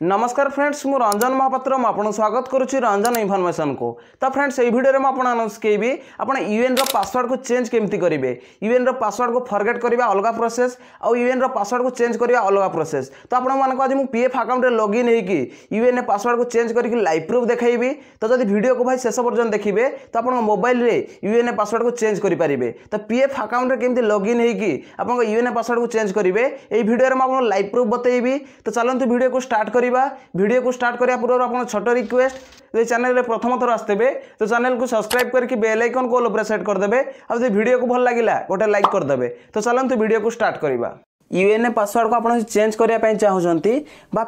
नमस्कार फ्रेंड्स मु रंजन महापात्र आपन स्वागत करुच्ची रंजन इनफॉरमेशन को। तो फ्रेंड्स ये वीडियो में आपको शिखेबी आप यूएन पासवर्ड को चेंज केमती करेंगे। यूएन पासवर्ड को फॉरगेट करवा अलग प्रोसेस और यूएन पासवर्ड को चेंज करवा अलग प्रोसेस। तो आपको आज मुझे पीएफ अकाउंट लॉगिन होगी यूएन पासवर्ड को चेंज करके लाइव प्रूफ देखी। तो जब वीडियो को भाई शेष पर्यटन देखिए तो आप मोबाइल में यूएन पासवर्ड को चेंज करेंगे। तो पीएफ अकाउंट केमती लॉगिन होगी आप यूएन पासवर्ड को चेंज करेंगे ये वीडियो में आपको लाइव प्रूफ बतेबी। तो चलते वीडियो को स्टार्ट करवा। वीडियो को स्टार्ट करने पूर्व आप छोट रिक्वेस्ट चैनल प्रथम थर आसते तो चैनल को सब्सक्राइब करके बेल आइकन को ऑल सेट करदे और वीडियो को भल लगा गोटे लाइक करदे। तो चलते वीडियो को स्टार्ट करवा। यूएनए पासवर्ड को आप चेंज करने चाहते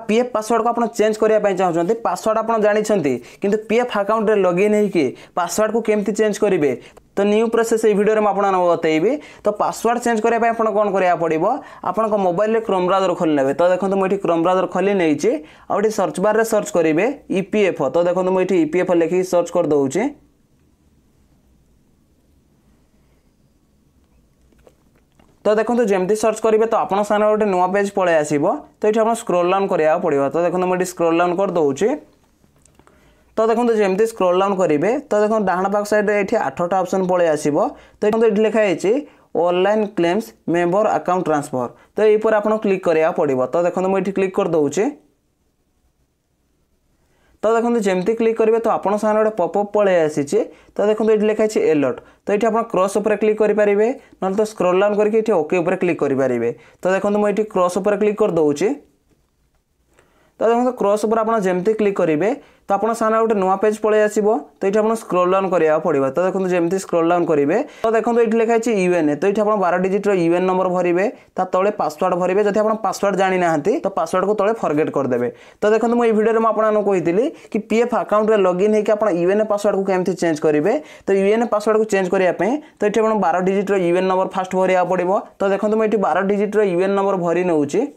पीएफ पासवर्ड को आप चेंज करने चाहते पासवर्ड आप जानते किंतु पीएफ अकाउंट लॉगिन होगी पासवर्ड को केमती चेंज करेंगे। तो न्यू प्रोसेस ये वीडियो में आपको बतेबी। तो पासवर्ड चेंज करने आप कौन करा पड़ो आप मोबाइल में क्रोम ब्राउजर खोली ने। तो देखो मुझे क्रोम ब्राउजर खोली नहीं और सर्च बार में सर्च करेंगे ईपीएफओ। तो देखो मुझे ईपीएफओ लिखिक सर्च कर दूसरी। तो देखो जमती सर्च करेंगे तो आप सामने गोटे नुआ पेज पलि आसो। तो ये आप स्क्रोल डाउन करा पड़ो। तो देखो मुझे स्क्रोल डाउन कर दूसरी। तो देखो जमती स्क्रोल डाउन करेंगे तो देखो डाण पाख साइड ये 8टा ऑप्शन पलि आसो। तो ये लिखाई online claims member account transfer. तो ये आप क्लिक करा पड़ो। तो देखो मुझे क्लिक कर दूसरी। तो देखो जमती क्लिक करेंगे तो आप सामने गोटे पॉपअप पलि आसी। तो देखो ये लिखाई एलर्ट। तो ये आप क्रॉस उपर क्लिक करेंगे ना तो स्क्रोल डाउन करके ओके उपर क्लिक करेंगे। तो देखो मुझे क्रॉस उपर क्लिक कर दूसरी। तो देखो क्रॉस उपर आप जमती क्लिक करेंगे तो आप सामने गोटे नुआ पेज पलि आसो। तो ये आप स्क्रोल डाउन करा पड़ो। तो देखो जमती स्क्रोल डाउन करेंगे तो देखो ये लिखाई यूएनए। तो ये आप 12 डिजिट यूएन नंबर भरेंगे तले पासवर्ड भरेंगे। जब आप पासवर्ड जानी ना तो पासवर्ड को तले फॉरगेट करदे। तो देखो मुझे वीडियो में आपको कही कि पीएफ अकाउंट में लॉगिन होकर यूएनए पासवर्ड को केमती चेंज करेंगे। तो यूएनए पासवर्ड को चेंज करने तो ये 12 डिजिट यूएन नंबर फास्ट भरिया पड़ो। तो देखो मुझे 12 डिजिट यूएन नंबर भरी नौची।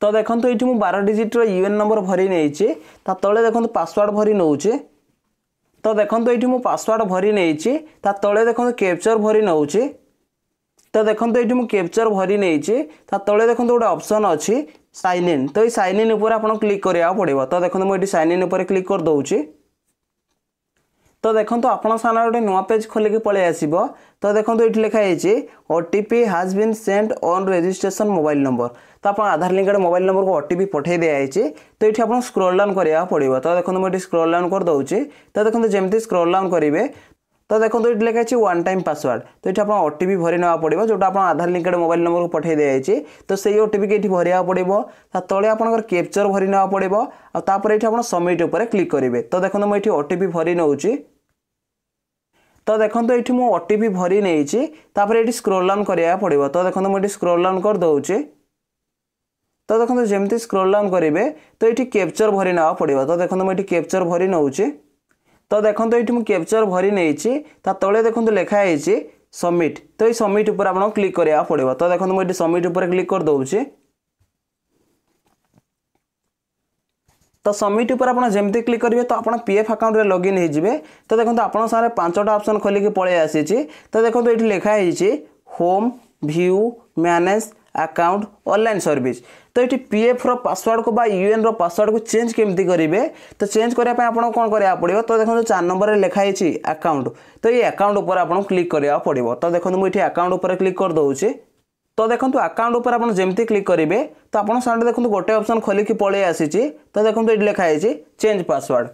तो देखो ये 12 डिजिट यूएन नंबर भरी नहीं तले देखो पासवर्ड भरी नौचे। तो देखो ये मुझे पासवर्ड भरी नहीं तले देखो कैप्चर भरी नौचे। तो देखो ये मुझे कैप्चर भरी नहीं तले देखो गोटे ऑप्शन अच्छी साइन इन। तो ये साइन इन उपर आप क्लिक करा पड़ो। तो देखो मुझे साइन इन उपर क्लिक कर दूसरी। तो देखो आप सामने गोटे नुआ पेज खोलिक पलि आसो। तो देखो ये लिखाई OTP has been send on registration mobile number. तो आप आधार लिंक मोबाइल नंबर को ओटीपी पठे दिखाई। तो ये आप स्क्रोल डाउन करा पड़ो। तो देखो मुझे स्क्रोल डाउन कर दूसरी। तो देखो जमती स्क्रोल डाउन करेंगे तो देखो ये लिखाई वन टाइम पासवर्ड। तो ये आप ओटीपी भरी ना पड़ो जोटा आप आधार लिंक मोबाइल नंबर को पठे दिखाई। तो से ओटीपी के भरिया पड़ो तले आप कैप्चर भरी ना पड़ो और ये आप सबमिट उपर क्लिक करेंगे। तो देखो मुझे ओटीपी भरी नौची। तो देखो ये मुझे ओटीपी भरी नहीं ये स्क्रोल डाउन करा पड़ो। तो देखो मुझे स्क्रोल डाउन कर दूसरी। तो देखो जमती स्क्रोल डाउन करेंगे तो ये कैप्चर भरी ना पड़ो। तो देखो मुझे कैप्चर भरी नौची। तो देखो ये मुझे कैप्चर भरी नहीं तले देखो लिखाई सबमिट। तो ये सबमिट उपर आप क्लिक करा पड़ो। तो देखो मुझे सबमिट उपर क्लिक कर दूसरी। तो सबमिट उपर आप जमती क्लिक करेंगे तो आप पीएफ अकाउंट में लॉगिन होइजिबे। तो देखो आप सारे 5टा ऑप्शन खोलिक पलि आसी। तो देखो ये लिखाई home view manage account online service. तो ये पीएफ रो पासवर्ड को यूएन रो पासवर्ड को चेंज केमती करेंगे। तो चेंज करने आपको कौन करा पड़ो। तो देखो 4 नंबर में लिखाई अकाउंट। तो ये अकाउंट उपर आपको क्लिक करा पड़ो। तो देखो मुझे अकाउंट उपर क्लिक कर दूसरी। तो देखो अकाउंट उपर आप जमती क्लिक करेंगे तो आप सामने देखो गोटे ऑप्शन खोलिक पलि आसी। तो देखो ये लिखाई चेंज पासवर्ड।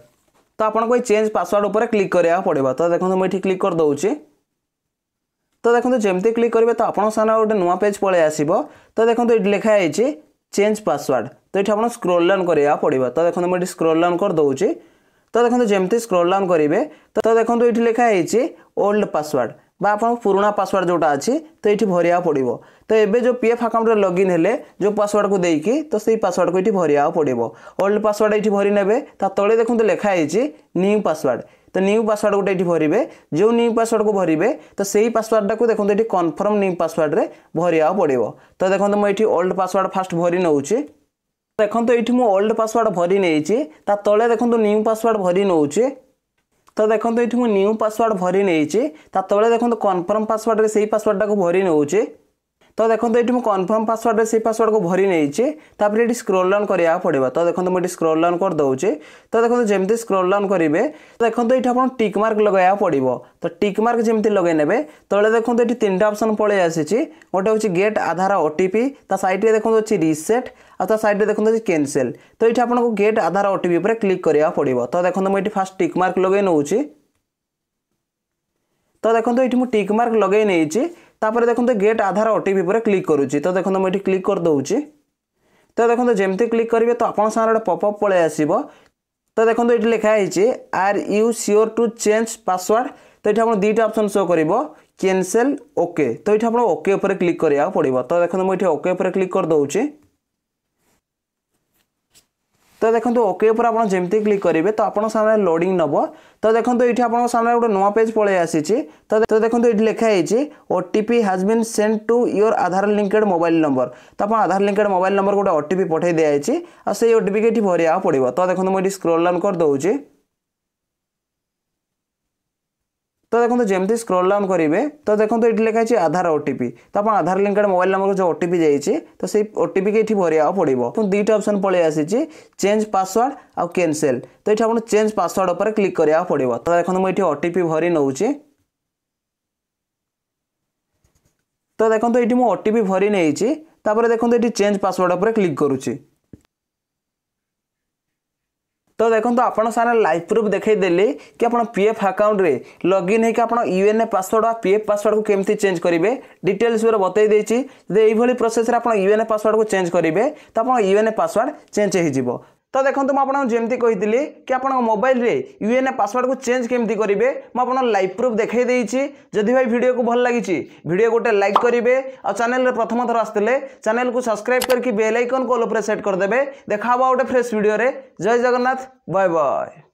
तो आपको चेंज पासवर्ड उपर क्लिक करा पड़ो। तो देखो मुझे क्लिक कर दूसरी। तो देखो जमती क्लिक करेंगे तो आप सामने गोटे नुआ पेज पलि आसो। तो देखो ये लिखाई चेंज पासवर्ड। तो ये आप स्क्रोल डाउन करा पड़ो। तो देखो मुझे स्क्रोल डाउन कर दूसरी। तो देखो जमती स्क्रोल डाउन करेंगे तो देखो ये लिखाई ओल्ड पासवर्ड आप पुराना पासवर्ड जोटा अच्छी। तो ये भरिया पड़ो। तो ये जो पीएफ अकाउंट में लॉगिन हेले जो पासवर्ड को देकी तो सही पासवर्ड को ये भरिया पड़ो। ओल्ड पासवर्ड ये भरी ने तले देखो लिखाई न्यू पासवर्ड। तो न्यू पासवर्ड गोटे ये भरेंगे जो न्यू पासवर्ड को भरेंगे तो सही पासवर्ड को देखो ये कन्फर्म न्यू पासवर्ड रे भरिया पड़ो। तो देखो मुझे ओल्ड पासवर्ड फास्ट भरी नौची। देखो ये मुझे ओल्ड पासवर्ड भरी नहीं तले देखो न्यू पासवर्ड भरी नौची। तो देखो ये मुझे न्यू पासवर्ड भरी नहीं तले देखो कन्फर्म पासवर्ड रे सही पासवर्ड को भरी नौची। तो देखो ये मुझे कन्फर्म पासवर्ड से पासवर्ड को भरी नहीं तापर ये स्क्रोल डाउन करा पड़ो। तो देखो मुझे स्क्रोल डाउन कर दूचे। तो देखो जमी स्क्रोल डाउन करेंगे तो देखो ये आप टिक मार्क लगाया पड़ो। तो टिक मार्क जमी लगे ने तले देखो ये 3टा ऑप्शन पलि आसी। गोटे हूँ गेट आधार ओटीपी ता साइड देखो अच्छी रिसेट आ साइड देखो अच्छी कैंसल। तो ये आपको गेट आधार ओटीपी पर क्लिक करा पड़ो। तो देखो मुझे फास्ट टिक मार्क लगे नौची। तो देखो ये मुझे टिक मार्क लगे नहीं तापर देखो गेट आधार ओटीपी पर क्लिक करुच्ची। तो देखो मुझे क्लिक कर दूची। तो देखो जमती क्लिक करेंगे तो आप गोटे पॉपअप पलि आसो। तो देखो ये लिखाई are you sure to change password. तो ये आप 2टा ऑप्शन शो कर कैंसल ओके। तो ये आप ओके उपर क्लिक करा पड़ो। तो देखो मुझे ओके उपर क्लिक कर दूची। तो देखो ओके उपर आप जमती क्लिक करेंगे तो आप सामने लोडिंग नब। तो देखो ये आप सामने गोटे नुआ पेज पलि आसी। तो देखो ये लिखाई OTP has been send to your Aadhaar linked mobile number. तो आप आधार लिंकेड मोबाइल नंबर गोटे ओटीपी पठे दिखाई और से ओटीपी के भरिया पड़ो। तो देखो मुझे स्क्रोल डाउन कर दूची। तो देखो जमती स्क्रोल डाउन करेंगे तो देखो ये लिखाई आधार ओटीपी। तो आप आधार लिंकेड मोबाइल नंबर को जो ओटीपी जाइए तो से ओटीपी के भरिया पड़ो। तो 2टा ऑप्शन पलि आसी चेंज पासवर्ड आउ कैंसल। तो ये आप चेंज पासवर्ड उपर क्लिक करा पड़ो। तो देखो मुझे ओटीपी भरी नौची। तो देखो ये मुझे ओटीपी भरी नहीं देखो ये चेंज पासवर्ड उपर क्लिक करुच्ची। तो देखो आपन सारे लाइव प्रूफ देखईदेली कि आप पीएफ अकाउंट रे लॉगिन होकर आप यूएनए पासवर्ड और पीएफ पासवर्ड को केमती चेंज करेंगे डिटेल्स पूरा बतई देछि। यही प्रोसेस रे आप यूएनए पासवर्ड को चेंज करेंगे तो आप यूएनए पासवर्ड चेंज हो। तो देखो मुझे जमती कही कि आप मोबाइल रे यूएनए पासवर्ड को चेंज केमती करेंगे मुझे लाइव प्रूफ देखई देछि। जदि भाई वीडियो को भल लगी वीडियो गोटे लाइक करेंगे और चैनल प्रथम थर आसते चैनल को सब्सक्राइब करके बेल आइकन को ऑल पर सेट करदे। देखा गोटे फ्रेश वीडियो रे। जय जगन्नाथ बाय बाय।